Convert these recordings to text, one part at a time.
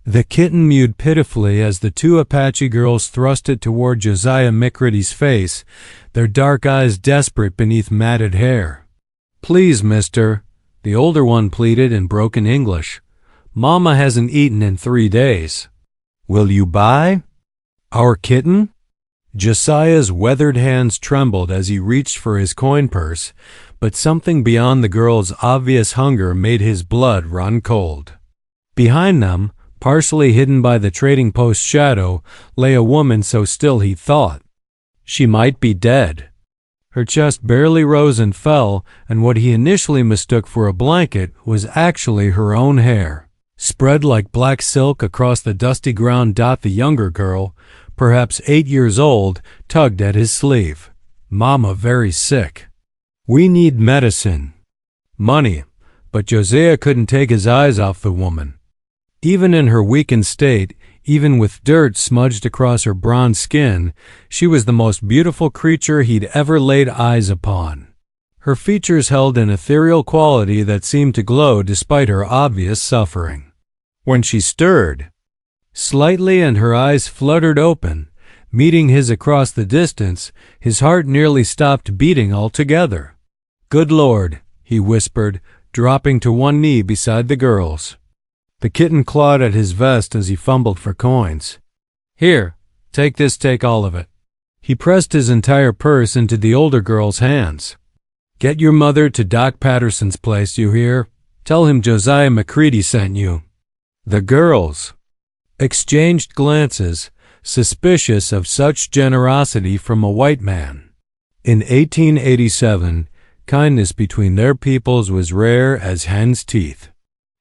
The kitten mewed pitifully as the two Apache girls thrust it toward Josiah McCready's face, their dark eyes desperate beneath matted hair. "Please, mister," the older one pleaded in broken English. "Mama hasn't eaten in 3 days. Will you buy our kitten?" Josiah's weathered hands trembled as he reached for his coin purse, but something beyond the girl's obvious hunger made his blood run cold. Behind them, partially hidden by the trading post shadow, lay a woman so still he thought she might be dead. Her chest barely rose and fell, and what he initially mistook for a blanket was actually her own hair. Spread like black silk across the dusty ground. The younger girl, perhaps 8 years old, tugged at his sleeve. "Mama very sick. We need medicine." Money, but Josiah couldn't take his eyes off the woman. Even in her weakened state, even with dirt smudged across her bronze skin, she was the most beautiful creature he'd ever laid eyes upon. Her features held an ethereal quality that seemed to glow despite her obvious suffering. When she stirred slightly and her eyes fluttered open, meeting his across the distance, his heart nearly stopped beating altogether. "Good Lord," he whispered, dropping to one knee beside the girls. The kitten clawed at his vest as he fumbled for coins. "Here, take this, take all of it." He pressed his entire purse into the older girl's hands. "Get your mother to Doc Patterson's place, you hear? Tell him Josiah McCready sent you." The girls exchanged glances, suspicious of such generosity from a white man. In 1887, kindness between their peoples was rare as hen's teeth.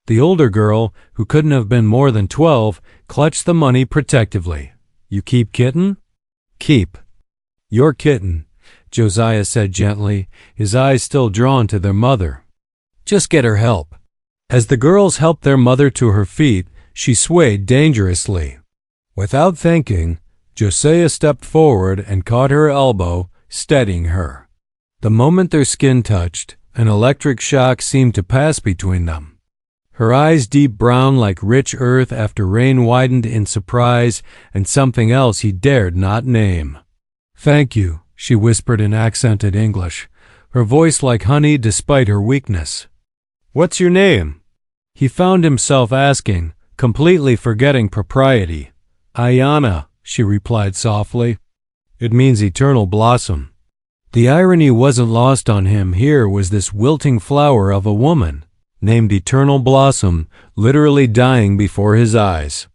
The older girl, who couldn't have been more than 12, clutched the money protectively. "You keep kitten?" "Keep your kitten," Josiah said gently, his eyes still drawn to their mother. "Just get her help." As the girls helped their mother to her feet, she swayed dangerously. Without thinking, Josiah stepped forward and caught her elbow, steadying her. The moment their skin touched, an electric shock seemed to pass between them. Her eyes, deep brown like rich earth after rain, widened in surprise and something else he dared not name. "Thank you," she whispered in accented English, her voice like honey despite her weakness. "What's your name?" he found himself asking, completely forgetting propriety. "Ayana," she replied softly. "It means eternal blossom." The irony wasn't lost on him. Here was this wilting flower of a woman, named Eternal Blossom, literally dying before his eyes.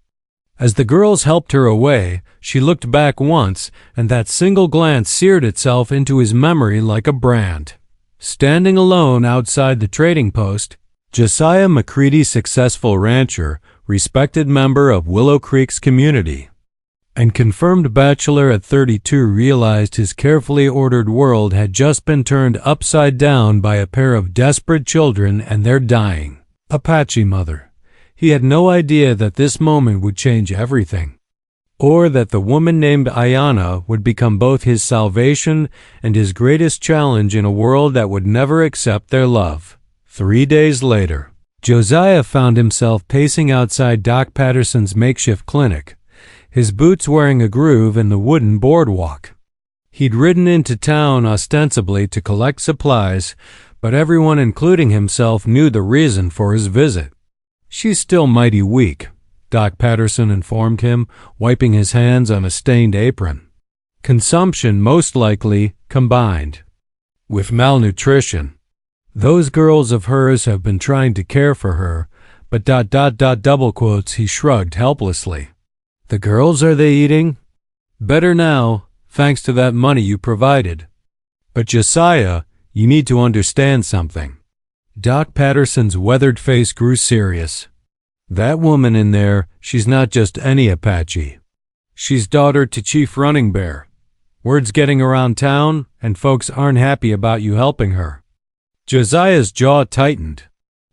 As the girls helped her away, she looked back once, and that single glance seared itself into his memory like a brand. Standing alone outside the trading post, Josiah McCready, successful rancher, respected member of Willow Creek's community, and confirmed bachelor at 32, realized his carefully ordered world had just been turned upside down by a pair of desperate children and their dying Apache mother. He had no idea that this moment would change everything, or that the woman named Ayana would become both his salvation and his greatest challenge in a world that would never accept their love. 3 days later, Josiah found himself pacing outside Doc Patterson's makeshift clinic, his boots wearing a groove in the wooden boardwalk. He'd ridden into town ostensibly to collect supplies, but everyone, including himself, knew the reason for his visit. "She's still mighty weak," Doc Patterson informed him, wiping his hands on a stained apron. "Consumption, most likely, combined with malnutrition. Those girls of hers have been trying to care for her, but ... double quotes, he shrugged helplessly. "The girls, are they eating?" "Better now, thanks to that money you provided." "But Josiah, you need to understand something." Doc Patterson's weathered face grew serious. "That woman in there, she's not just any Apache. She's daughter to Chief Running Bear. Word's getting around town, and folks aren't happy about you helping her." Josiah's jaw tightened.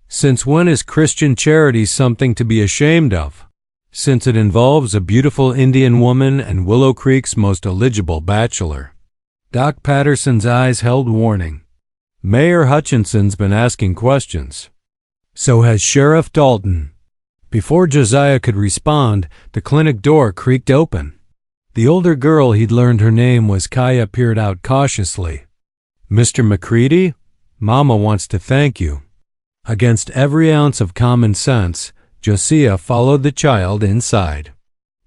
Since when is Christian charity something to be ashamed of? Since it involves a beautiful Indian woman and Willow Creek's most eligible bachelor. Doc Patterson's eyes held warning. Mayor Hutchinson's been asking questions. So has Sheriff Dalton. Before Josiah could respond, the clinic door creaked open. The older girl he'd learned her name was Kaya peered out cautiously. "Mr. McCready, Mama wants to thank you." Against every ounce of common sense, Josiah followed the child inside.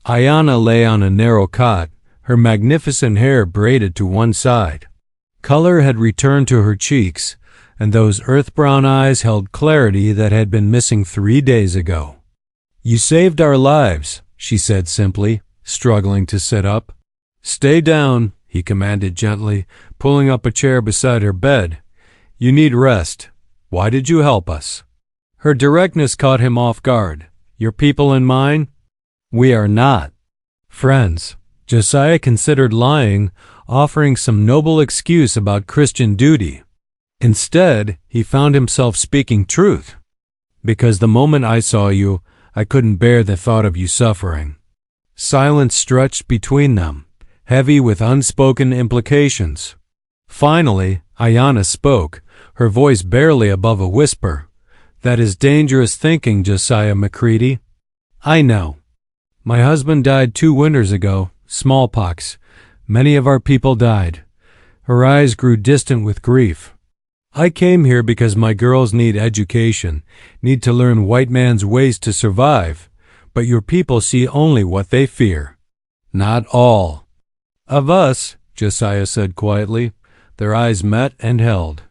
Ayanna lay on a narrow cot, her magnificent hair braided to one side. Color had returned to her cheeks, and those earth-brown eyes held clarity that had been missing 3 days ago. "You saved our lives," she said simply, struggling to sit up. "Stay down," he commanded gently, pulling up a chair beside her bed. "You need rest. Why did you help us?" Her directness caught him off guard. "Your people and mine? We are not friends." Josiah considered lying, offering some noble excuse about Christian duty. Instead, he found himself speaking truth. "Because the moment I saw you, I couldn't bear the thought of you suffering." Silence stretched between them, heavy with unspoken implications. Finally, Ayanna spoke, her voice barely above a whisper. "That is dangerous thinking, Josiah McCready. I know. My husband died 2 winters ago, smallpox. Many of our people died." Her eyes grew distant with grief. "I came here because my girls need education, need to learn white man's ways to survive. But your people see only what they fear." "Not all of us," Josiah said quietly. Their eyes met and held.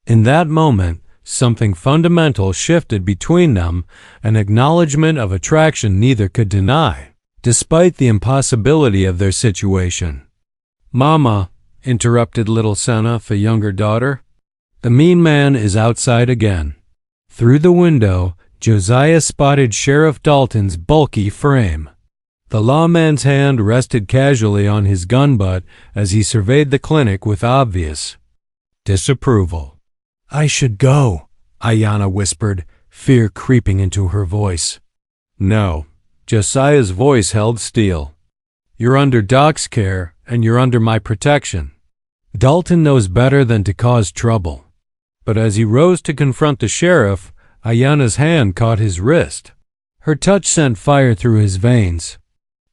In that moment, something fundamental shifted between them, an acknowledgement of attraction neither could deny, despite the impossibility of their situation. "Mama," interrupted little Senna, the younger daughter, "the mean man is outside again." Through the window, Josiah spotted Sheriff Dalton's bulky frame. The lawman's hand rested casually on his gun butt as he surveyed the clinic with obvious disapproval. "I should go," Ayanna whispered, fear creeping into her voice. "No." Josiah's voice held steel. "You're under Doc's care, and you're under my protection. Dalton knows better than to cause trouble." But as he rose to confront the sheriff, Ayanna's hand caught his wrist. Her touch sent fire through his veins.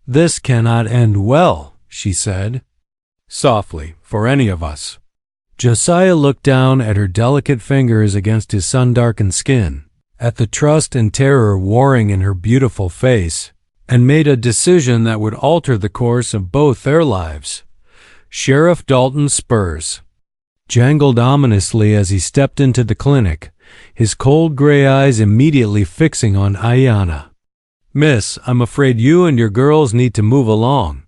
"This cannot end well," she said, softly, "for any of us." Josiah looked down at her delicate fingers against his sun-darkened skin, at the trust and terror warring in her beautiful face, and made a decision that would alter the course of both their lives. Sheriff Dalton's spurs jangled ominously as he stepped into the clinic, his cold gray eyes immediately fixing on Ayanna. "Miss, I'm afraid you and your girls need to move along.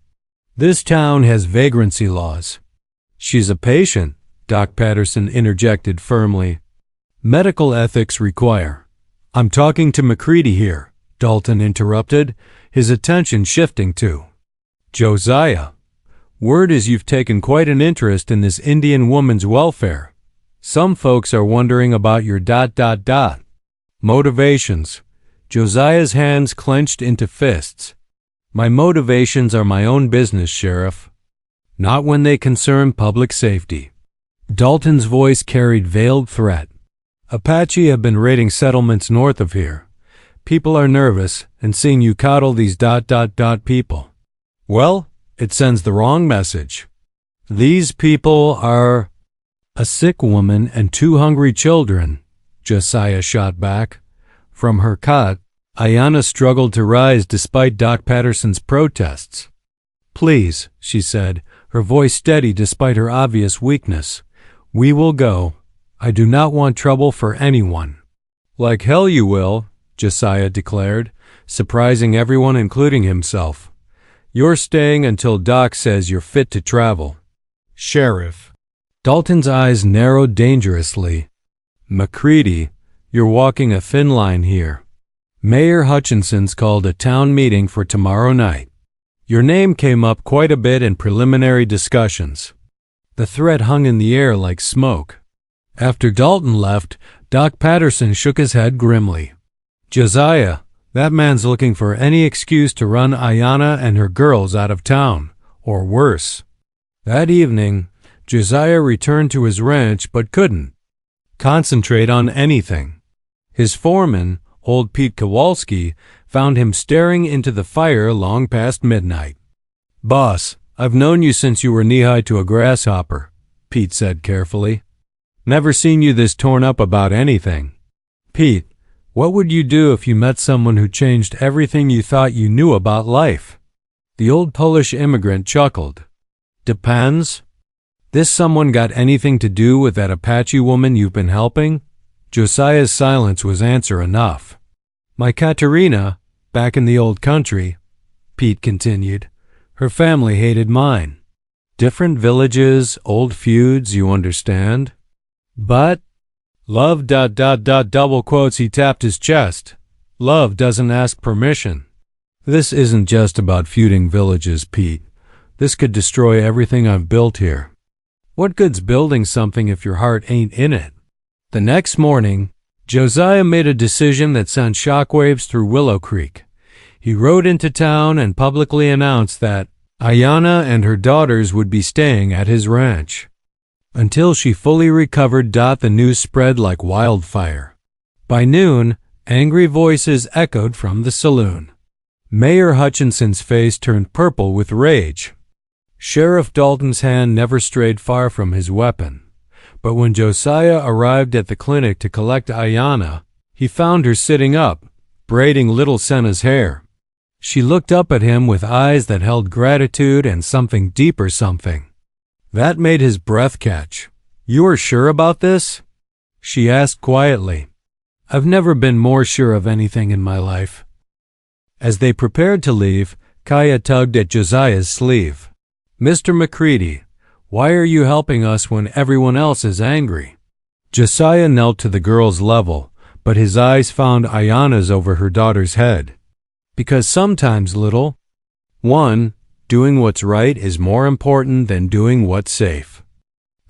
This town has vagrancy laws." "She's a patient," Doc Patterson interjected firmly. "Medical ethics require—" "I'm talking to McCready here," Dalton interrupted, his attention shifting to Josiah. "Word is you've taken quite an interest in this Indian woman's welfare. Some folks are wondering about your ... motivations." Josiah's hands clenched into fists. "My motivations are my own business, Sheriff. Not when they concern public safety." Dalton's voice carried veiled threat. "Apache have been raiding settlements north of here. People are nervous, and seeing you coddle these ... people. Well, it sends the wrong message. These people are—" "A sick woman and 2 hungry children," Josiah shot back. From her cot, Ayanna struggled to rise despite Doc Patterson's protests. "Please," she said, her voice steady despite her obvious weakness. "We will go. I do not want trouble for anyone." "Like hell you will," Josiah declared, surprising everyone including himself. "You're staying until Doc says you're fit to travel." "Sheriff." Dalton's eyes narrowed dangerously. "McCready, you're walking a thin line here. Mayor Hutchinson's called a town meeting for tomorrow night. Your name came up quite a bit in preliminary discussions." The threat hung in the air like smoke. After Dalton left, Doc Patterson shook his head grimly. "Josiah, that man's looking for any excuse to run Ayanna and her girls out of town, or worse." That evening, Josiah returned to his ranch but couldn't concentrate on anything. His foreman, old Pete Kowalski, found him staring into the fire long past midnight. "Boss, I've known you since you were knee-high to a grasshopper," Pete said carefully. "Never seen you this torn up about anything. Pete, what would you do if you met someone who changed everything you thought you knew about life?" The old Polish immigrant chuckled. "Depends. This someone got anything to do with that Apache woman you've been helping?" Josiah's silence was answer enough. "My Katerina, back in the old country," Pete continued. "Her family hated mine. Different villages, old feuds, you understand? But love ... double quotes." He tapped his chest. "Love doesn't ask permission. This isn't just about feuding villages, Pete. This could destroy everything I've built here. What good's building something if your heart ain't in it?" The next morning, Josiah made a decision that sent shockwaves through Willow Creek. He rode into town and publicly announced that Ayanna and her daughters would be staying at his ranch. Until she fully recovered, the news spread like wildfire. By noon, angry voices echoed from the saloon. Mayor Hutchinson's face turned purple with rage. Sheriff Dalton's hand never strayed far from his weapon. But when Josiah arrived at the clinic to collect Ayanna, he found her sitting up, braiding little Senna's hair. She looked up at him with eyes that held gratitude and something deeper something. That made his breath catch. "You are sure about this?" she asked quietly. "I've never been more sure of anything in my life." As they prepared to leave, Kaya tugged at Josiah's sleeve. "Mr. McCready, why are you helping us when everyone else is angry?" Josiah knelt to the girl's level, but his eyes found Ayanna's over her daughter's head. "Because sometimes, little one, doing what's right is more important than doing what's safe."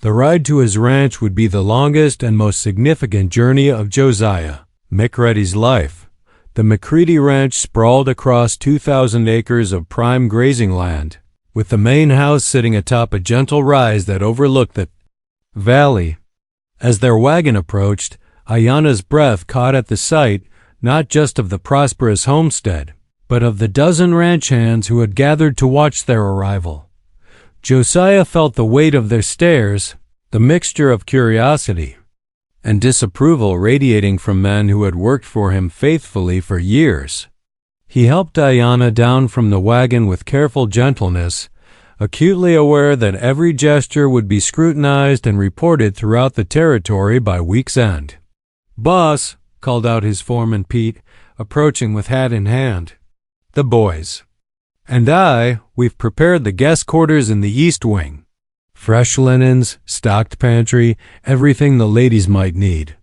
The ride to his ranch would be the longest and most significant journey of Josiah McCready's life. The McCready Ranch sprawled across 2,000 acres of prime grazing land, with the main house sitting atop a gentle rise that overlooked the valley. As their wagon approached, Ayanna's breath caught at the sight not just of the prosperous homestead, but of the dozen ranch hands who had gathered to watch their arrival. Josiah felt the weight of their stares, the mixture of curiosity and disapproval radiating from men who had worked for him faithfully for years. He helped Ayanna down from the wagon with careful gentleness, acutely aware that every gesture would be scrutinized and reported throughout the territory by week's end. "Boss," called out his foreman Pete, approaching with hat in hand. "The boys and we've prepared the guest quarters in the east wing. Fresh linens, stocked pantry, everything the ladies might need."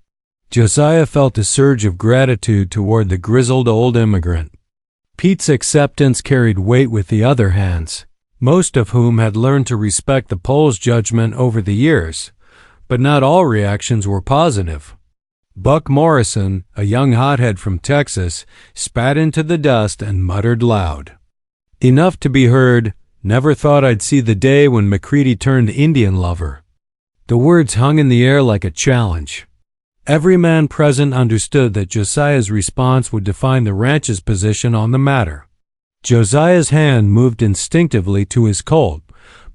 Josiah felt a surge of gratitude toward the grizzled old immigrant. Pete's acceptance carried weight with the other hands, most of whom had learned to respect the Pole's judgment over the years, but not all reactions were positive. Buck Morrison, a young hothead from Texas, spat into the dust and muttered loud. Enough to be heard, "Never thought I'd see the day when McCready turned Indian lover." The words hung in the air like a challenge. Every man present understood that Josiah's response would define the ranch's position on the matter. Josiah's hand moved instinctively to his Colt,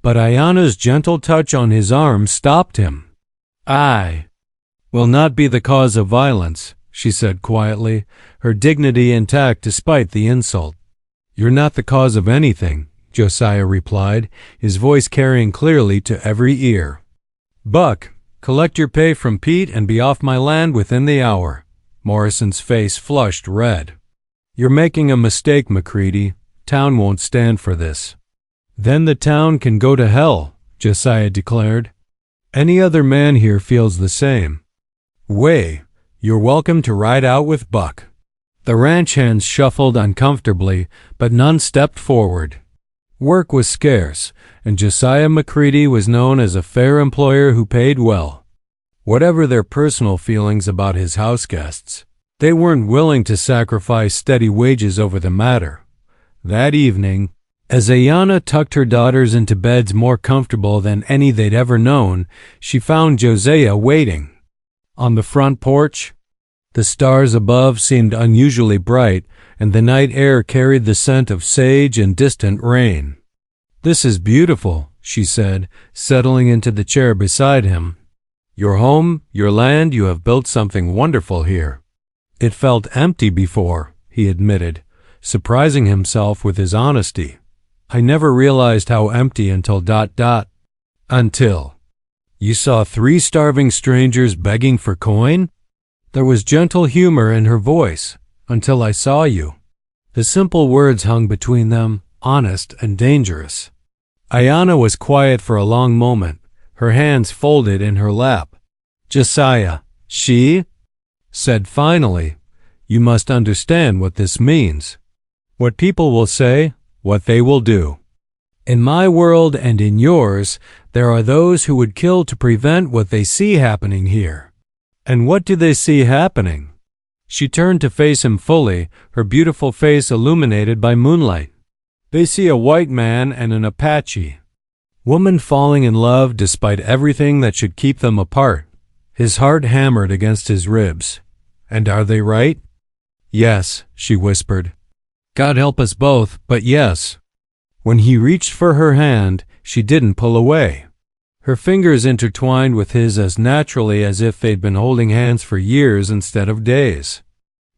but Ayanna's gentle touch on his arm stopped him. "I will not be the cause of violence," she said quietly, her dignity intact despite the insult. "You're not the cause of anything," Josiah replied, his voice carrying clearly to every ear. "Buck, collect your pay from Pete and be off my land within the hour." Morrison's face flushed red. "You're making a mistake, McCready. Town won't stand for this." "Then the town can go to hell," Josiah declared. "Any other man here feels the same. You're welcome to ride out with Buck." The ranch hands shuffled uncomfortably, but none stepped forward. Work was scarce, and Josiah McCready was known as a fair employer who paid well. Whatever their personal feelings about his house guests, they weren't willing to sacrifice steady wages over the matter. That evening, as Ayanna tucked her daughters into beds more comfortable than any they'd ever known, she found Josiah waiting. On the front porch, The stars above seemed unusually bright, and the night air carried the scent of sage and distant rain. "This is beautiful," she said, settling into the chair beside him. "Your home, your land, you have built something wonderful here." "It felt empty before," he admitted, surprising himself with his honesty. "I never realized how empty until ... Until you saw 3 starving strangers begging for coin?" There was gentle humor in her voice. "Until I saw you." The simple words hung between them, honest and dangerous. Ayanna was quiet for a long moment, her hands folded in her lap. "Josiah," she said finally, "you must understand what this means. What people will say, what they will do. In my world and in yours, there are those who would kill to prevent what they see happening here. And what do they see happening?" She turned to face him fully, her beautiful face illuminated by moonlight. "They see a white man and an Apache. Woman falling in love despite everything that should keep them apart." His heart hammered against his ribs. "And are they right?" "Yes," she whispered. "God help us both, but yes." When he reached for her hand, she didn't pull away. Her fingers intertwined with his as naturally as if they'd been holding hands for years instead of days.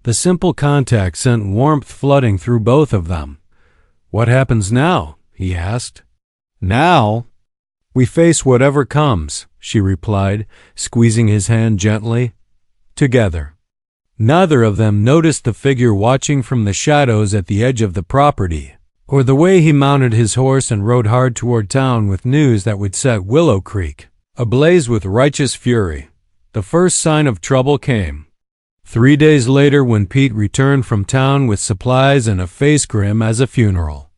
The simple contact sent warmth flooding through both of them. "What happens now?" he asked. "Now? We face whatever comes," she replied, squeezing his hand gently. "Together." Neither of them noticed the figure watching from the shadows at the edge of the property, or the way he mounted his horse and rode hard toward town with news that would set Willow Creek ablaze with righteous fury. The first sign of trouble came. 3 days later, when Pete returned from town with supplies and a face grim as a funeral.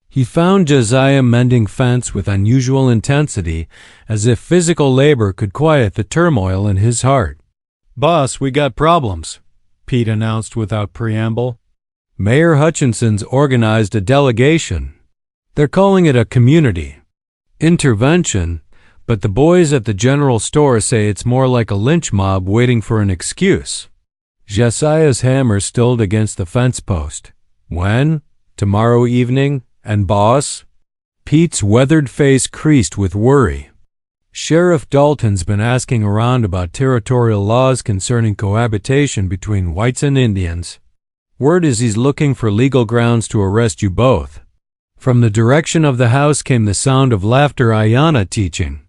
He found Josiah mending fence with unusual intensity, as if physical labor could quiet the turmoil in his heart. "Boss, we got problems," Pete announced without preamble. "Mayor Hutchinson's organized a delegation. They're calling it a community intervention, but the boys at the general store say it's more like a lynch mob waiting for an excuse." Josiah's hammer stilled against the fence post. "When? Tomorrow evening? And boss?" Pete's weathered face creased with worry. "Sheriff Dalton's been asking around about territorial laws concerning cohabitation between whites and Indians. Word is he's looking for legal grounds to arrest you both." From the direction of the house came the sound of laughter Ayanna teaching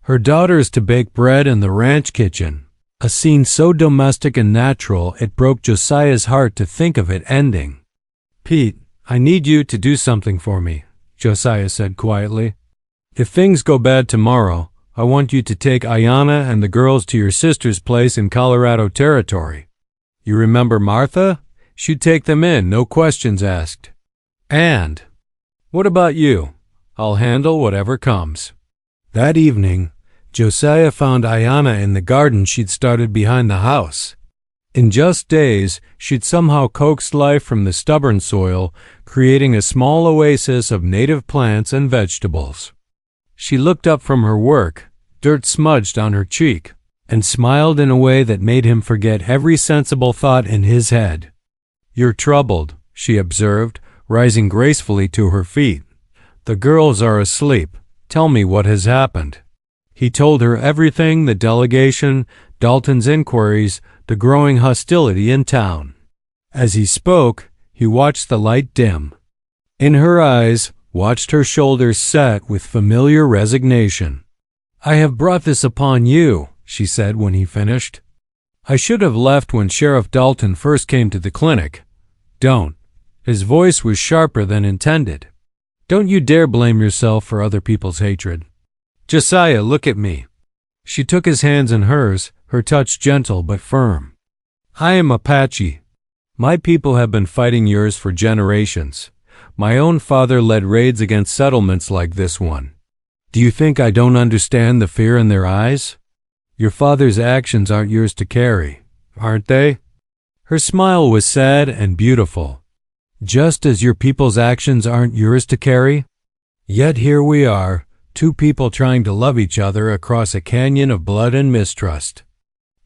her daughters to bake bread in the ranch kitchen, a scene so domestic and natural it broke Josiah's heart to think of it ending. "Pete, I need you to do something for me," Josiah said quietly. "If things go bad tomorrow, I want you to take Ayanna and the girls to your sister's place in Colorado Territory. You remember Martha? She'd take them in, no questions asked. And what about you? I'll handle whatever comes." That evening, Josiah found Ayanna in the garden she'd started behind the house. In just days, she'd somehow coaxed life from the stubborn soil, creating a small oasis of native plants and vegetables. She looked up from her work, dirt smudged on her cheek, and smiled in a way that made him forget every sensible thought in his head. "You're troubled," she observed, rising gracefully to her feet. "The girls are asleep. Tell me what has happened." He told her everything: the delegation, Dalton's inquiries, the growing hostility in town. As he spoke, he watched the light dim. In her eyes, watched her shoulders set with familiar resignation. "I have brought this upon you," she said when he finished. "I should have left when Sheriff Dalton first came to the clinic. Don't." His voice was sharper than intended. "Don't you dare blame yourself for other people's hatred. Josiah, look at me." She took his hands in hers, her touch gentle but firm. "I am Apache. My people have been fighting yours for generations. My own father led raids against settlements like this one. Do you think I don't understand the fear in their eyes? Your father's actions aren't yours to carry, aren't they?" Her smile was sad and beautiful. "Just as your people's actions aren't yours to carry? Yet here we are, 2 people trying to love each other across a canyon of blood and mistrust."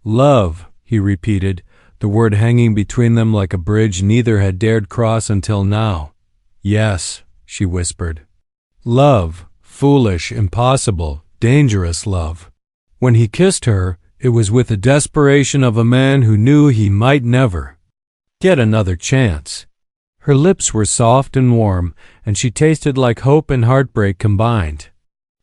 "Love," he repeated, the word hanging between them like a bridge neither had dared cross until now. Yes, she whispered. Love, foolish, impossible, dangerous love. When he kissed her, it was with the desperation of a man who knew he might never get another chance. Her lips were soft and warm, and she tasted like hope and heartbreak combined.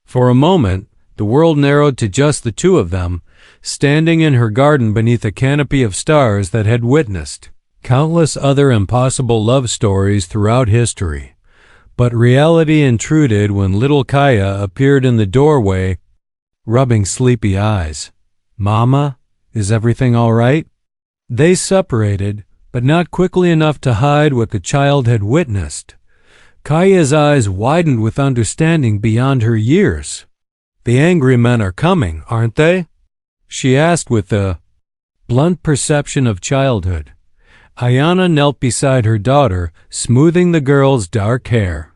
For a moment, the world narrowed to just the two of them, standing in her garden beneath a canopy of stars that had witnessed countless other impossible love stories throughout history. But reality intruded when little Kaya appeared in the doorway, rubbing sleepy eyes. Mama, is everything all right? They separated, but not quickly enough to hide what the child had witnessed. Kaya's eyes widened with understanding beyond her years. The angry men are coming, aren't they? She asked with the blunt perception of childhood. Ayana knelt beside her daughter, smoothing the girl's dark hair.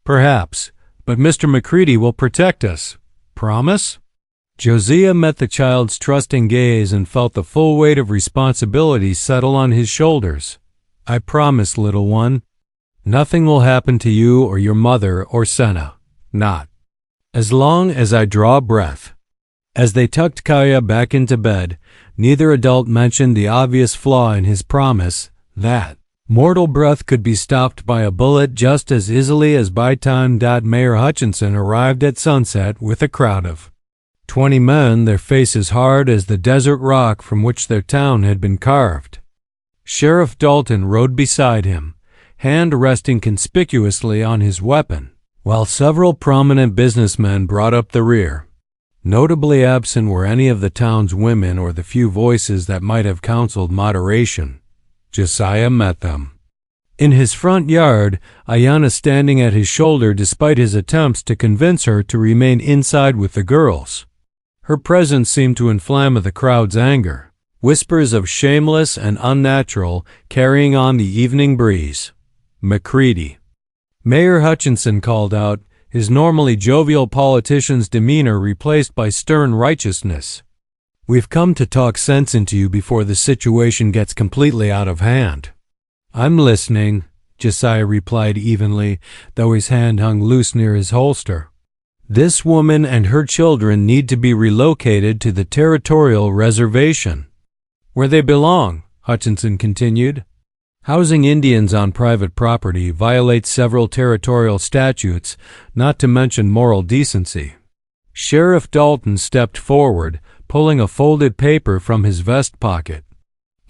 Perhaps, but Mr. McCready will protect us. Promise? Josiah met the child's trusting gaze and felt the full weight of responsibility settle on his shoulders. I promise, little one. Nothing will happen to you or your mother or Senna. Not as long as I draw breath. As they tucked Kaya back into bed, neither adult mentioned the obvious flaw in his promise that mortal breath could be stopped by a bullet just as easily as by time Mayor Hutchinson arrived at sunset with a crowd of 20 men, their faces hard as the desert rock from which their town had been carved. Sheriff Dalton rode beside him, hand resting conspicuously on his weapon, while several prominent businessmen brought up the rear. Notably absent were any of the town's women or the few voices that might have counseled moderation. Josiah met them. In his front yard, Ayana standing at his shoulder despite his attempts to convince her to remain inside with the girls. Her presence seemed to inflame the crowd's anger, whispers of shameless and unnatural carrying on the evening breeze. McCready. Mayor Hutchinson called out, his normally jovial politician's demeanor replaced by stern righteousness. We've come to talk sense into you before the situation gets completely out of hand. I'm listening, Josiah replied evenly, though his hand hung loose near his holster. This woman and her children need to be relocated to the territorial reservation, where they belong, Hutchinson continued. Housing Indians on private property violates several territorial statutes, not to mention moral decency. Sheriff Dalton stepped forward, pulling a folded paper from his vest pocket.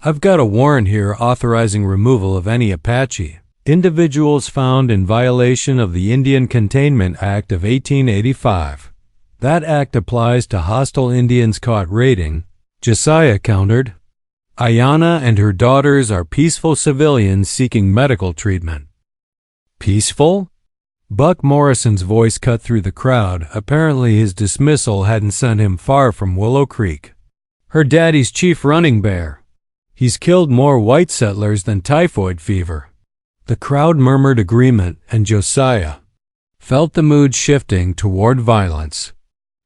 I've got a warrant here authorizing removal of any Apache individuals found in violation of the Indian Containment Act of 1885. That act applies to hostile Indians caught raiding, Josiah countered. Ayana and her daughters are peaceful civilians seeking medical treatment. Peaceful? Buck Morrison's voice cut through the crowd. Apparently his dismissal hadn't sent him far from Willow Creek. Her daddy's chief running bear. He's killed more white settlers than typhoid fever. The crowd murmured agreement, and Josiah felt the mood shifting toward violence.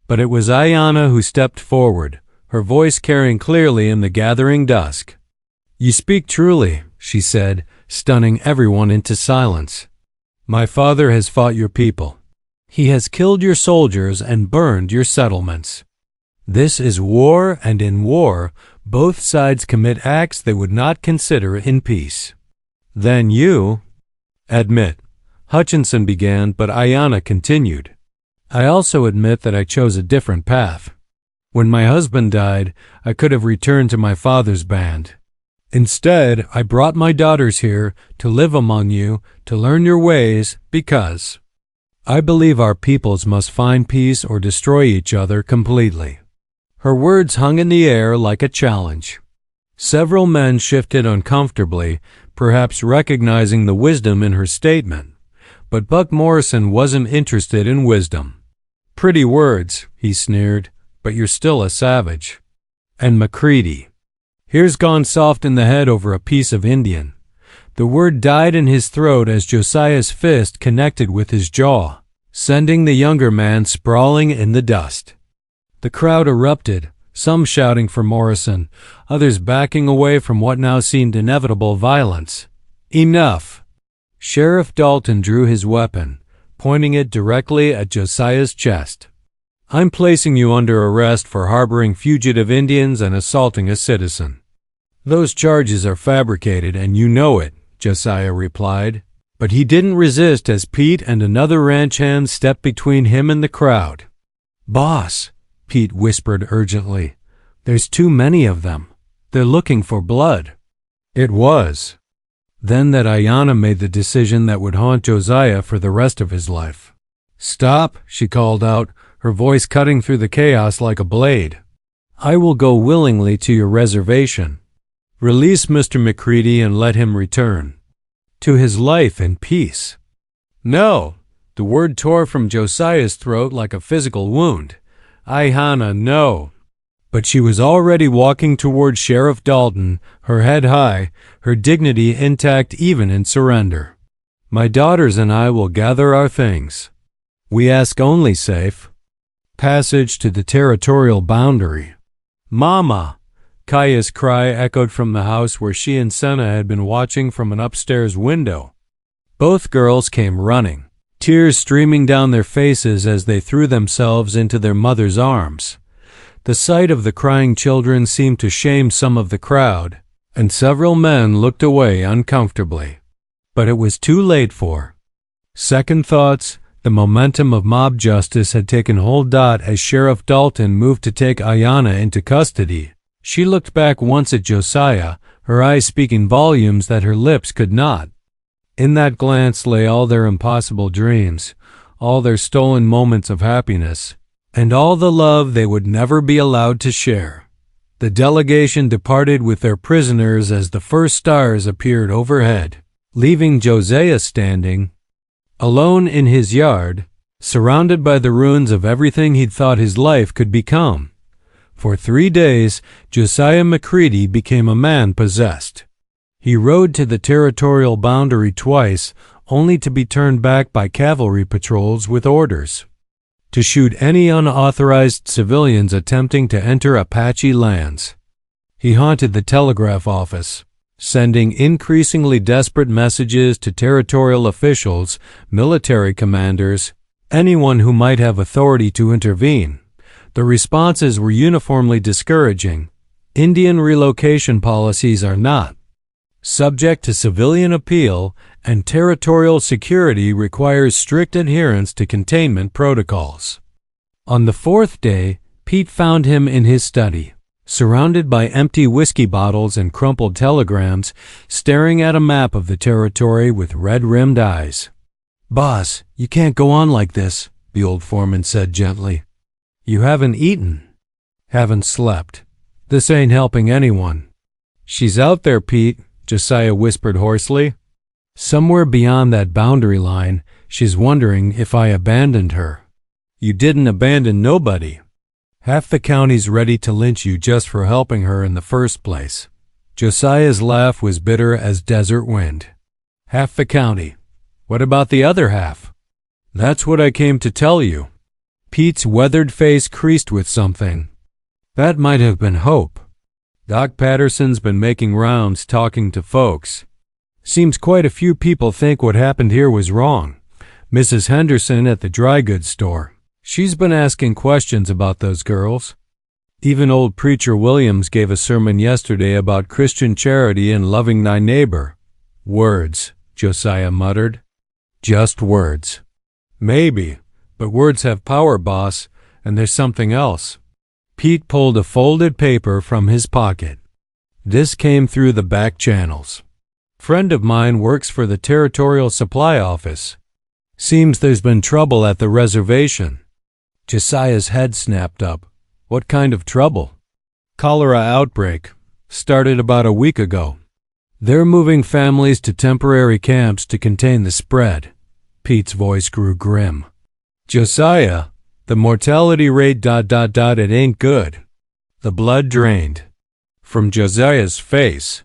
But it was Ayana who stepped forward, her voice carrying clearly in the gathering dusk. You speak truly, she said, stunning everyone into silence. My father has fought your people. He has killed your soldiers and burned your settlements. This is war, and in war, both sides commit acts they would not consider in peace. Then you admit, Hutchinson began, but Ayana continued. I also admit that I chose a different path. When my husband died, I could have returned to my father's band. Instead, I brought my daughters here to live among you, to learn your ways, because I believe our peoples must find peace or destroy each other completely. Her words hung in the air like a challenge. Several men shifted uncomfortably, perhaps recognizing the wisdom in her statement. But Buck Morrison wasn't interested in wisdom. Pretty words, he sneered, but you're still a savage. And McCready. Here's gone soft in the head over a piece of Indian. The word died in his throat as Josiah's fist connected with his jaw, sending the younger man sprawling in the dust. The crowd erupted, some shouting for Morrison, others backing away from what now seemed inevitable violence. Enough! Sheriff Dalton drew his weapon, pointing it directly at Josiah's chest. I'm placing you under arrest for harboring fugitive Indians and assaulting a citizen. Those charges are fabricated, and you know it, Josiah replied. But he didn't resist as Pete and another ranch hand stepped between him and the crowd. Boss, Pete whispered urgently, there's too many of them. They're looking for blood. It was then that Ayanna made the decision that would haunt Josiah for the rest of his life. Stop, she called out, her voice cutting through the chaos like a blade. I will go willingly to your reservation. Release Mr. McCready and let him return to his life in peace. No, the word tore from Josiah's throat like a physical wound. Ayanna, no. But she was already walking toward Sheriff Dalton, her head high, her dignity intact even in surrender. My daughters and I will gather our things. We ask only safe passage to the territorial boundary. Mama! Kaya's cry echoed from the house where she and Senna had been watching from an upstairs window. Both girls came running, tears streaming down their faces as they threw themselves into their mother's arms. The sight of the crying children seemed to shame some of the crowd, and several men looked away uncomfortably. But it was too late for second thoughts. The momentum of mob justice had taken hold. As Sheriff Dalton moved to take Ayanna into custody, she looked back once at Josiah, her eyes speaking volumes that her lips could not. In that glance lay all their impossible dreams, all their stolen moments of happiness, and all the love they would never be allowed to share. The delegation departed with their prisoners as the first stars appeared overhead, leaving Josiah standing alone in his yard, surrounded by the ruins of everything he'd thought his life could become. For 3 days, Josiah McCready became a man possessed. He rode to the territorial boundary twice, only to be turned back by cavalry patrols with orders to shoot any unauthorized civilians attempting to enter Apache lands. He haunted the telegraph office, sending increasingly desperate messages to territorial officials, military commanders, anyone who might have authority to intervene. The responses were uniformly discouraging. Indian relocation policies are not subject to civilian appeal, and territorial security requires strict adherence to containment protocols. On the 4th day, Pete found him in his study, surrounded by empty whiskey bottles and crumpled telegrams, staring at a map of the territory with red-rimmed eyes. Boss, you can't go on like this, the old foreman said gently. You haven't eaten. Haven't slept. This ain't helping anyone. She's out there, Pete, Josiah whispered hoarsely. Somewhere beyond that boundary line, she's wondering if I abandoned her. You didn't abandon nobody. Half the county's ready to lynch you just for helping her in the first place. Josiah's laugh was bitter as desert wind. Half the county. What about the other half? That's what I came to tell you. Pete's weathered face creased with something. That might have been hope. Doc Patterson's been making rounds talking to folks. Seems quite a few people think what happened here was wrong. Mrs. Henderson at the dry goods store. She's been asking questions about those girls. Even old Preacher Williams gave a sermon yesterday about Christian charity and loving thy neighbor. Words, Josiah muttered. Just words. Maybe, but words have power, boss, and there's something else. Pete pulled a folded paper from his pocket. This came through the back channels. Friend of mine works for the Territorial Supply Office. Seems there's been trouble at the reservation. Josiah's head snapped up. What kind of trouble? Cholera outbreak. Started about a week ago. They're moving families to temporary camps to contain the spread. Pete's voice grew grim. Josiah, the mortality rate ... it ain't good. The blood drained from Josiah's face.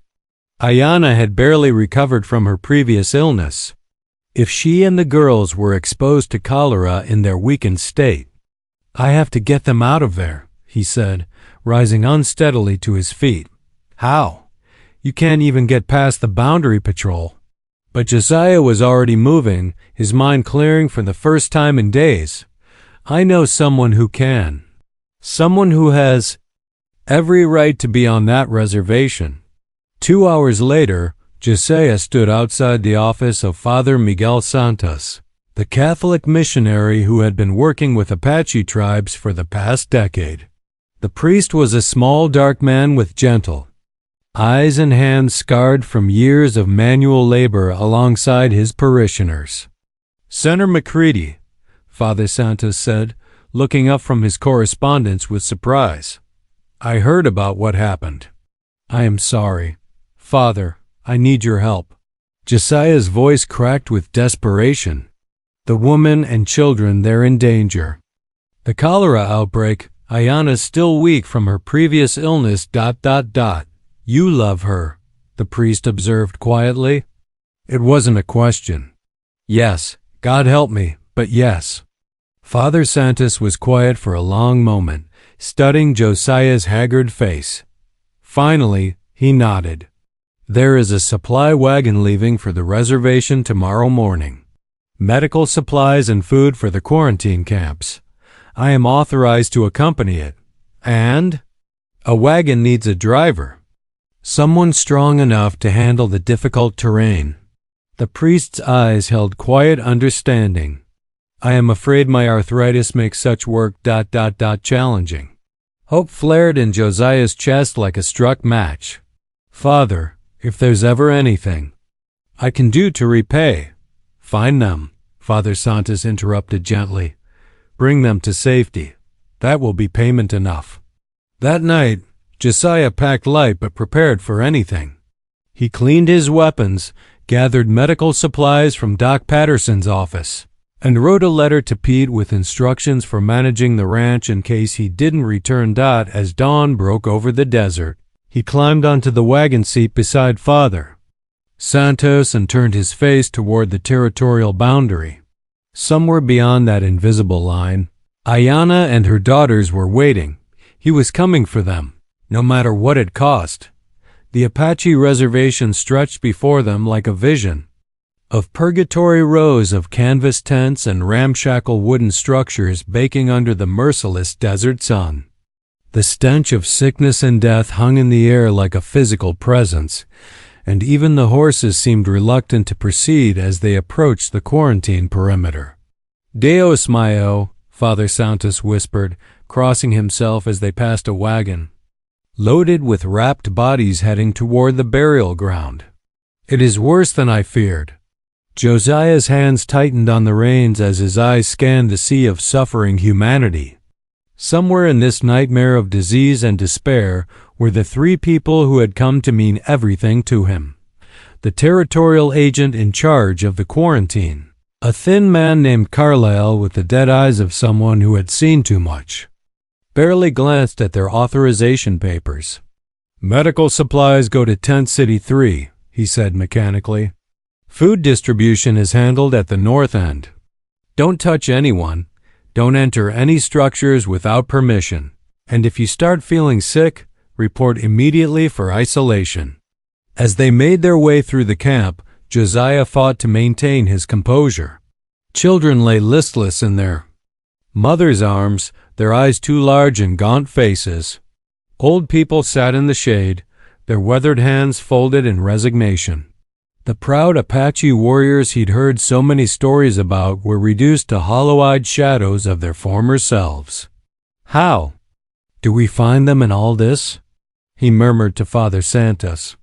Ayanna had barely recovered from her previous illness. If she and the girls were exposed to cholera in their weakened state, I have to get them out of there, he said, rising unsteadily to his feet. How? You can't even get past the boundary patrol. But Josiah was already moving, his mind clearing for the first time in days. I know someone who can. Someone who has every right to be on that reservation. 2 hours later, Josiah stood outside the office of Father Miguel Santos, the Catholic missionary who had been working with Apache tribes for the past decade. The priest was a small, dark man with gentle eyes and hands scarred from years of manual labor alongside his parishioners. Senator McCready, Father Santos said, looking up from his correspondence with surprise. I heard about what happened. I am sorry. Father, I need your help. Josiah's voice cracked with desperation. The woman and children, they're in danger. The cholera outbreak, Ayana's still weak from her previous illness. You love her, the priest observed quietly. It wasn't a question. Yes, God help me, but yes. Father Santos was quiet for a long moment, studying Josiah's haggard face. Finally, he nodded. There is a supply wagon leaving for the reservation tomorrow morning. Medical supplies and food for the quarantine camps. I am authorized to accompany it. And a wagon needs a driver. Someone strong enough to handle the difficult terrain. The priest's eyes held quiet understanding. I am afraid my arthritis makes such work challenging. Hope flared in Josiah's chest like a struck match. Father, if there's ever anything I can do to repay, find them, Father Santos interrupted gently. Bring them to safety. That will be payment enough. That night, Josiah packed light but prepared for anything. He cleaned his weapons, gathered medical supplies from Doc Patterson's office, and wrote a letter to Pete with instructions for managing the ranch in case he didn't return. As dawn broke over the desert, he climbed onto the wagon seat beside Father Santos and turned his face toward the territorial boundary. Somewhere beyond that invisible line, Ayana and her daughters were waiting. He was coming for them, no matter what it cost. The Apache reservation stretched before them like a vision of purgatory rows of canvas tents and ramshackle wooden structures baking under the merciless desert sun. The stench of sickness and death hung in the air like a physical presence, and even the horses seemed reluctant to proceed as they approached the quarantine perimeter. Deus mio, Father Santos whispered, crossing himself as they passed a wagon loaded with wrapped bodies heading toward the burial ground. It is worse than I feared. Josiah's hands tightened on the reins as his eyes scanned the sea of suffering humanity. Somewhere in this nightmare of disease and despair were the three people who had come to mean everything to him. The territorial agent in charge of the quarantine, a thin man named Carlyle with the dead eyes of someone who had seen too much, barely glanced at their authorization papers. Medical supplies go to Tent City 3, he said mechanically. Food distribution is handled at the north end. Don't touch anyone. Don't enter any structures without permission. And if you start feeling sick, report immediately for isolation. As they made their way through the camp, Josiah fought to maintain his composure. Children lay listless in their mothers' arms, their eyes too large and gaunt faces. Old people sat in the shade, their weathered hands folded in resignation. The proud Apache warriors he'd heard so many stories about were reduced to hollow-eyed shadows of their former selves. How do we find them in all this? He murmured to Father Santos.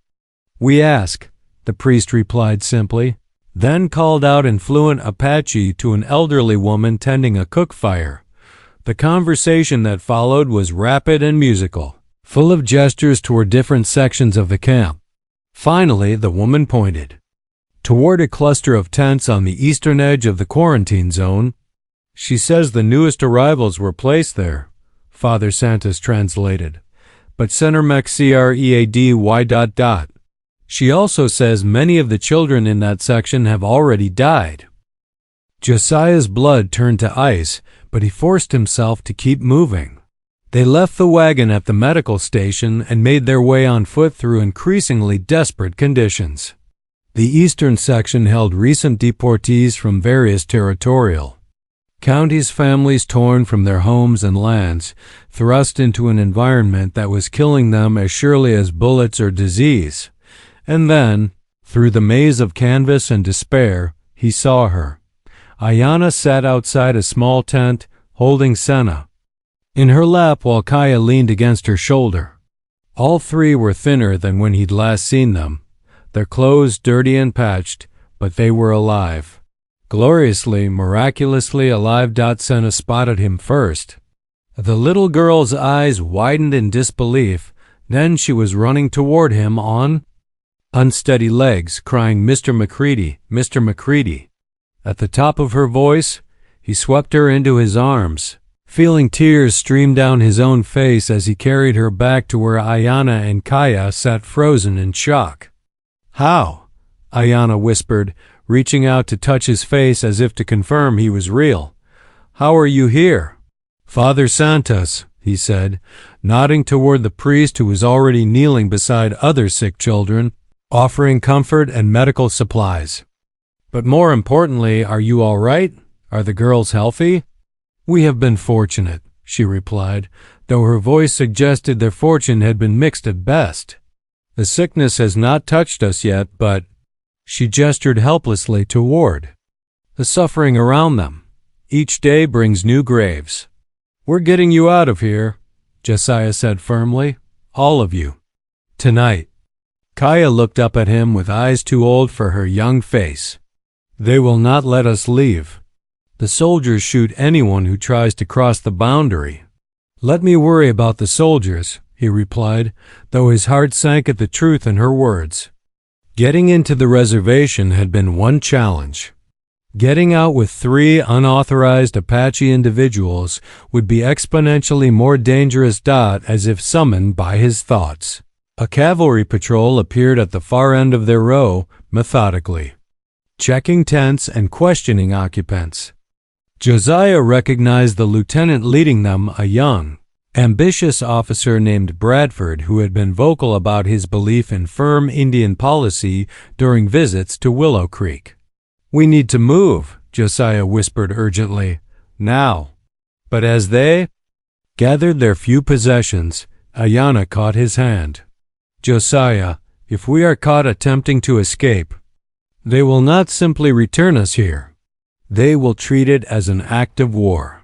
We ask, the priest replied simply, then called out in fluent Apache to an elderly woman tending a cook fire. The conversation that followed was rapid and musical, full of gestures toward different sections of the camp. Finally, the woman pointed toward a cluster of tents on the eastern edge of the quarantine zone. She says the newest arrivals were placed there, Father Santos translated, but Center Mech Cready. She also says many of the children in that section have already died. Josiah's blood turned to ice, but he forced himself to keep moving. They left the wagon at the medical station and made their way on foot through increasingly desperate conditions. The eastern section held recent deportees from various territorial counties, families torn from their homes and lands, thrust into an environment that was killing them as surely as bullets or disease. And then, through the maze of canvas and despair, he saw her. Ayanna sat outside a small tent, holding Senna in her lap while Kaya leaned against her shoulder. All three were thinner than when he'd last seen them, their clothes dirty and patched, but they were alive. Gloriously, miraculously alive. Senna spotted him first. The little girl's eyes widened in disbelief. Then she was running toward him on unsteady legs, crying, "Mr. McCready, Mr. McCready." At the top of her voice, he swept her into his arms, feeling tears stream down his own face as he carried her back to where Ayanna and Kaya sat frozen in shock. "How?" Ayanna whispered, reaching out to touch his face as if to confirm he was real. "How are you here?" "Father Santos," he said, nodding toward the priest who was already kneeling beside other sick children, offering comfort and medical supplies. "But more importantly, are you all right? Are the girls healthy?" "We have been fortunate," she replied, though her voice suggested their fortune had been mixed at best. "The sickness has not touched us yet, but—" She gestured helplessly toward the suffering around them. "Each day brings new graves." "We're getting you out of here," Josiah said firmly. "All of you. Tonight." Kaya looked up at him with eyes too old for her young face. "They will not let us leave. The soldiers shoot anyone who tries to cross the boundary." "Let me worry about the soldiers," he replied, though his heart sank at the truth in her words. Getting into the reservation had been one challenge. Getting out with 3 unauthorized Apache individuals would be exponentially more dangerous. As if summoned by his thoughts, a cavalry patrol appeared at the far end of their row, methodically checking tents and questioning occupants. Josiah recognized the lieutenant leading them, a young, ambitious officer named Bradford, who had been vocal about his belief in firm Indian policy during visits to Willow Creek. "We need to move," Josiah whispered urgently. "Now." But as they gathered their few possessions, Ayanna caught his hand. "Josiah, if we are caught attempting to escape, they will not simply return us here. They will treat it as an act of war."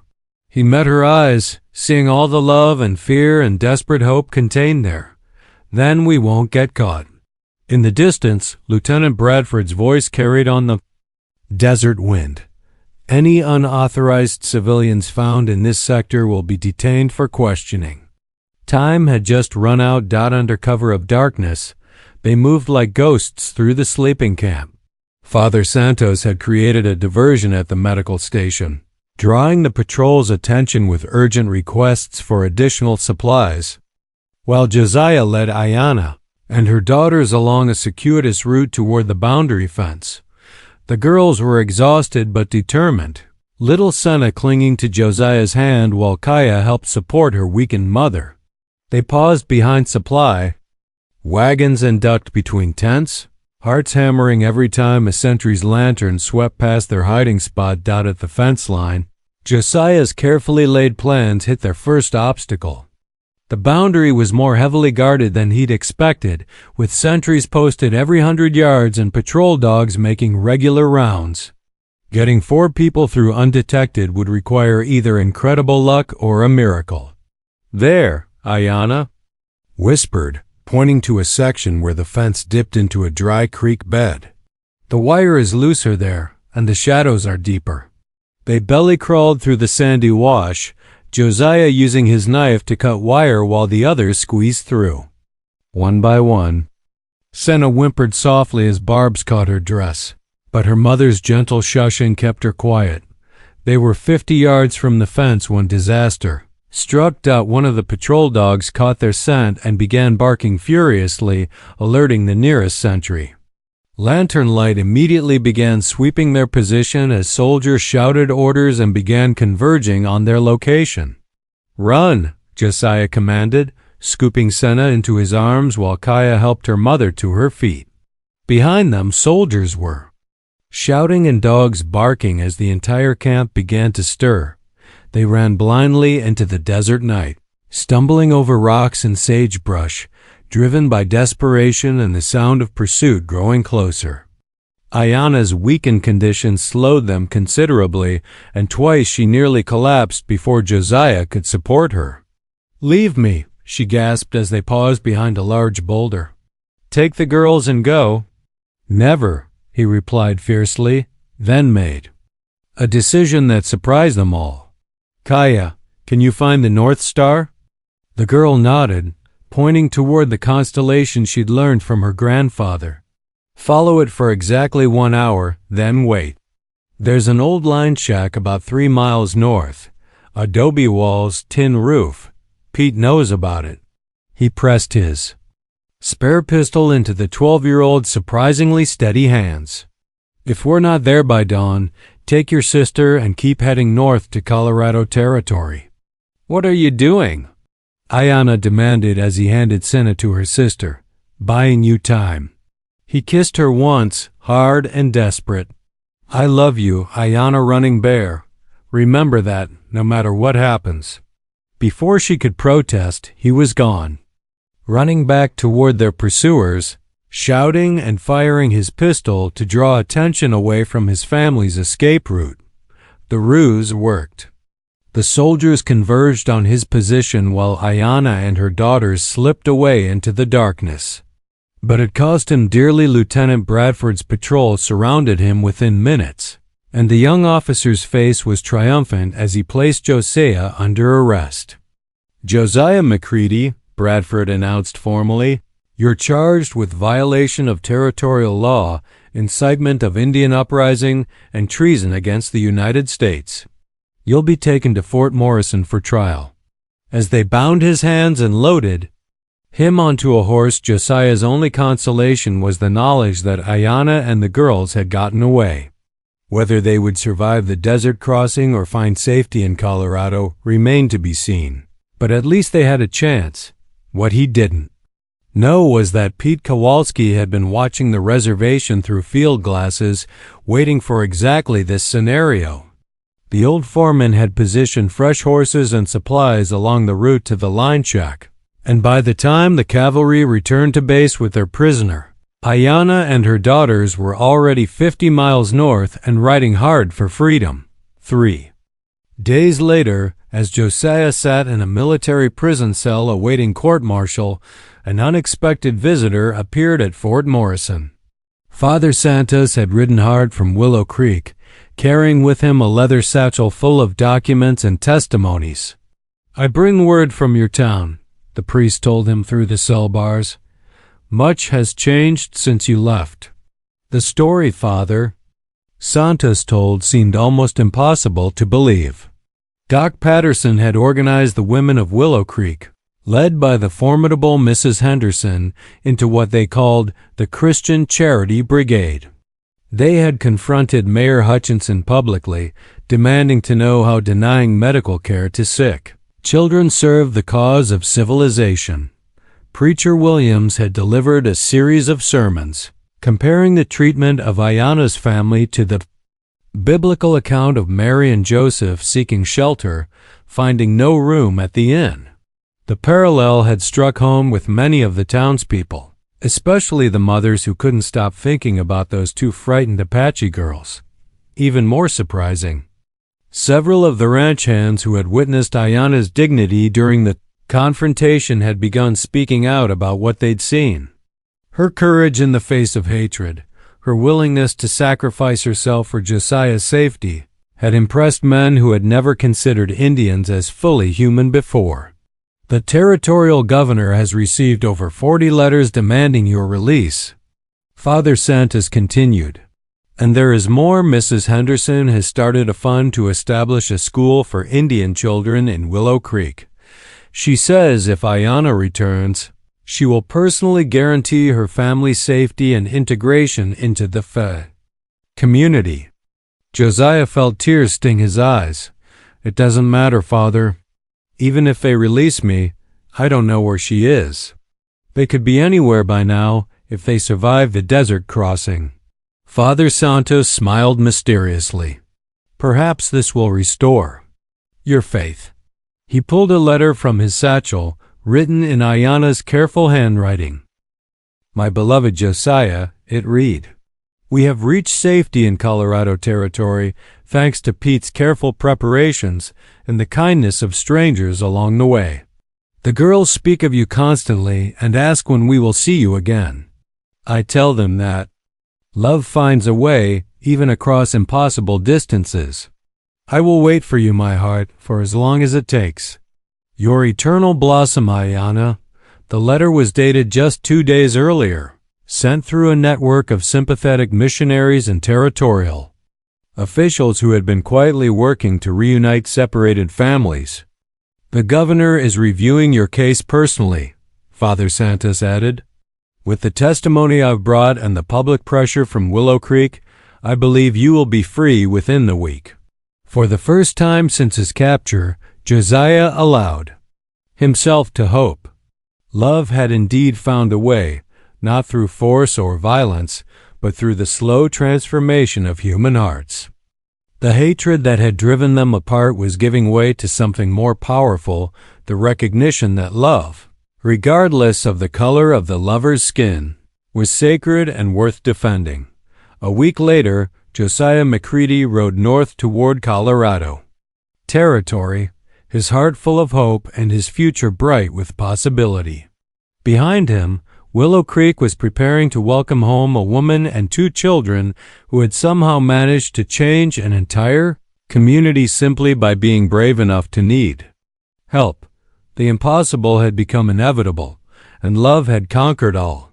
He met her eyes, seeing all the love and fear and desperate hope contained there. "Then we won't get caught." In the distance, Lieutenant Bradford's voice carried on the desert wind. "Any unauthorized civilians found in this sector will be detained for questioning." Time had just run out. Under cover of darkness, they moved like ghosts through the sleeping camp. Father Santos had created a diversion at the medical station, drawing the patrol's attention with urgent requests for additional supplies, while Josiah led Ayanna and her daughters along a circuitous route toward the boundary fence. The girls were exhausted but determined, little Senna clinging to Josiah's hand while Kaya helped support her weakened mother. They paused behind supply wagons and ducked between tents, hearts hammering every time a sentry's lantern swept past their hiding spot. At the fence line, Josiah's carefully laid plans hit their first obstacle. The boundary was more heavily guarded than he'd expected, with sentries posted every 100 yards and patrol dogs making regular rounds. Getting 4 people through undetected would require either incredible luck or a miracle. "There," Ayanna whispered, pointing to a section where the fence dipped into a dry creek bed. "The wire is looser there, and the shadows are deeper." They belly crawled through the sandy wash, Josiah using his knife to cut wire while the others squeezed through. One by one, Senna whimpered softly as barbs caught her dress, but her mother's gentle shushing kept her quiet. They were 50 yards from the fence when disaster struck. One of the patrol dogs caught their scent and began barking furiously, alerting the nearest sentry. Lantern light immediately began sweeping their position as soldiers shouted orders and began converging on their location. "Run!" Josiah commanded, scooping Senna into his arms while Kaya helped her mother to her feet. Behind them, soldiers were shouting and dogs barking as the entire camp began to stir. They ran blindly into the desert night, stumbling over rocks and sagebrush, driven by desperation and the sound of pursuit growing closer. Ayana's weakened condition slowed them considerably, and twice she nearly collapsed before Josiah could support her. "Leave me," she gasped as they paused behind a large boulder. "Take the girls and go." "Never," he replied fiercely, then made a decision that surprised them all. "Kaya, can you find the North Star?" The girl nodded, pointing toward the constellation she'd learned from her grandfather. "Follow it for exactly 1 hour, then wait. There's an old line shack about 3 miles north. Adobe walls, tin roof. Pete knows about it." He pressed his spare pistol into the 12-year-old's surprisingly steady hands. "If we're not there by dawn, take your sister and keep heading north to Colorado Territory." "What are you doing?" Ayana demanded as he handed Senna to her sister. "Buying you time." He kissed her once, hard and desperate. "I love you, Ayana Running Bear. Remember that, no matter what happens." Before she could protest, he was gone, running back toward their pursuers, shouting and firing his pistol to draw attention away from his family's escape route. The ruse worked. The soldiers converged on his position while Ayana and her daughters slipped away into the darkness. But it cost him dearly. Lieutenant Bradford's patrol surrounded him within minutes, and the young officer's face was triumphant as he placed Josiah under arrest. "Josiah McCready," Bradford announced formally, "you're charged with violation of territorial law, incitement of Indian uprising, and treason against the United States. You'll be taken to Fort Morrison for trial." As they bound his hands and loaded him onto a horse, Josiah's only consolation was the knowledge that Ayana and the girls had gotten away. Whether they would survive the desert crossing or find safety in Colorado remained to be seen. But at least they had a chance. What he didn't know was that Pete Kowalski had been watching the reservation through field glasses, waiting for exactly this scenario. The old foreman had positioned fresh horses and supplies along the route to the line shack, and by the time the cavalry returned to base with their prisoner, Ayana and her daughters were already 50 miles north and riding hard for freedom. 3 days later, as Josiah sat in a military prison cell awaiting court-martial, an unexpected visitor appeared at Fort Morrison. Father Santos had ridden hard from Willow Creek, carrying with him a leather satchel full of documents and testimonies. "I bring word from your town," the priest told him through the cell bars. "Much has changed since you left." The story Father Santos told seemed almost impossible to believe. Doc Patterson had organized the women of Willow Creek, led by the formidable Mrs. Henderson, into what they called the Christian Charity Brigade. They had confronted Mayor Hutchinson publicly, demanding to know how denying medical care to sick children served the cause of civilization. Preacher Williams had delivered a series of sermons, comparing the treatment of Ayana's family to the biblical account of Mary and Joseph seeking shelter, finding no room at the inn. The parallel had struck home with many of the townspeople, especially the mothers who couldn't stop thinking about those 2 frightened Apache girls. Even more surprising, several of the ranch hands who had witnessed Ayana's dignity during the confrontation had begun speaking out about what they'd seen. Her courage in the face of hatred, her willingness to sacrifice herself for Josiah's safety, had impressed men who had never considered Indians as fully human before. "The territorial governor has received over 40 letters demanding your release," Father Santos continued. "And there is more. Mrs. Henderson has started a fund to establish a school for Indian children in Willow Creek. She says if Ayana returns, she will personally guarantee her family's safety and integration into the community." Josiah felt tears sting his eyes. "It doesn't matter, Father. Even if they release me, I don't know where she is. They could be anywhere by now if they survive the desert crossing." Father Santos smiled mysteriously. "Perhaps this will restore your faith." He pulled a letter from his satchel, written in Ayana's careful handwriting. "My beloved Josiah," it read. "We have reached safety in Colorado territory thanks to Pete's careful preparations and the kindness of strangers along the way. The girls speak of you constantly and ask when we will see you again. I tell them that love finds a way even across impossible distances. I will wait for you, my heart, for as long as it takes. Your eternal blossom, Ayana." The letter was dated just 2 days earlier, sent through a network of sympathetic missionaries and territorial officials who had been quietly working to reunite separated families. "The governor is reviewing your case personally," Father Santos added. "With the testimony I've brought and the public pressure from Willow Creek, I believe you will be free within the week." For the first time since his capture, Josiah allowed himself to hope. Love had indeed found a way, not through force or violence, but through the slow transformation of human hearts. The hatred that had driven them apart was giving way to something more powerful, the recognition that love, regardless of the color of the lover's skin, was sacred and worth defending. A week later, Josiah McCready rode north toward Colorado territory, his heart full of hope and his future bright with possibility. Behind him, Willow Creek was preparing to welcome home a woman and 2 children who had somehow managed to change an entire community simply by being brave enough to need help. The impossible had become inevitable, and love had conquered all.